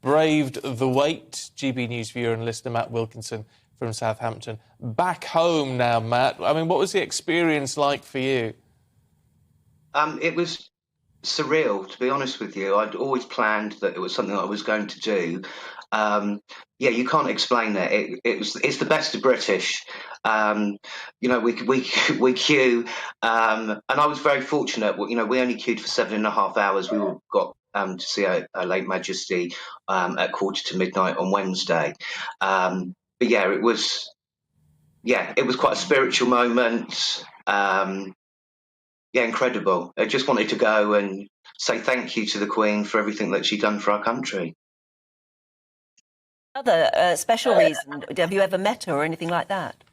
braved the wait. GB News viewer and listener Matt Wilkinson from Southampton. Back home now, Matt. I mean, what was the experience like for you? It was surreal, to be honest with you. I'd always planned that it was something I was going to do. Yeah, you can't explain it. It's the best of British. We queue, and I was very fortunate. We only queued for 7.5 hours. We got to see her late Majesty at 1:45 on Wednesday. But yeah, it was quite a spiritual moment. Yeah, incredible. I just wanted to go and say thank you to the Queen for everything that she'd done for our country. Other special reason, have you ever met her or anything like that?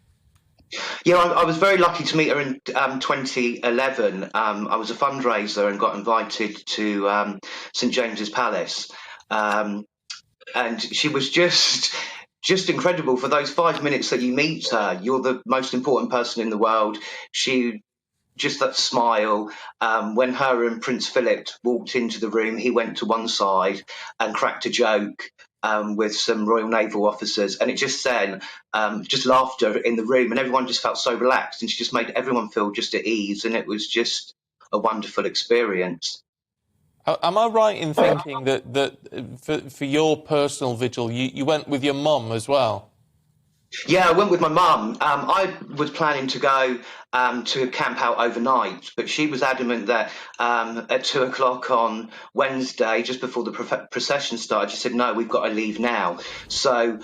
Yeah, I was very lucky to meet her in 2011. I was a fundraiser and got invited to St James's Palace. And she was just incredible. For those 5 minutes that you meet her, you're the most important person in the world. Just that smile. When her and Prince Philip walked into the room, he went to one side and cracked a joke with some Royal Naval officers, and it just then just laughter in the room, and everyone just felt so relaxed, and she just made everyone feel just at ease, and it was just a wonderful experience. Am I right in thinking that for your personal vigil, you went with your mum as well? Yeah, I went with my mum. I was planning to go to camp out overnight, but she was adamant that at 2 o'clock on Wednesday, just before the procession started, she said, no, we've got to leave now. So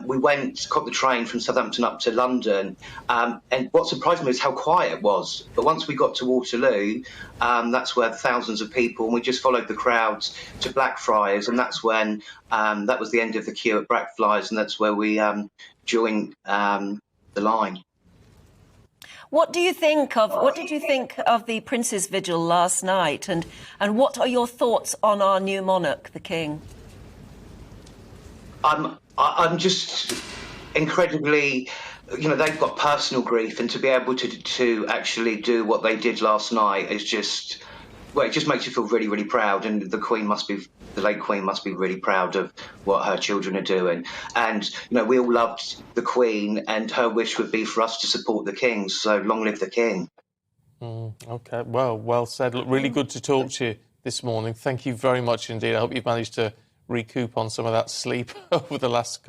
we caught the train from Southampton up to London, and what surprised me is how quiet it was. But once we got to Waterloo, that's where thousands of people, and we just followed the crowds to Blackfriars, and that's when that was the end of the queue at Blackfriars, and that's where we joined the line. What did you think of the Prince's vigil last night, and what are your thoughts on our new monarch, the King? I'm just incredibly, they've got personal grief, and to be able to actually do what they did last night is just, well, it just makes you feel really, really proud, and the late Queen must be really proud of what her children are doing. And, we all loved the Queen, and her wish would be for us to support the King, so long live the King. OK, well said. Look, really good to talk to you this morning. Thank you very much indeed. I hope you've managed to recoup on some of that sleep over the last couple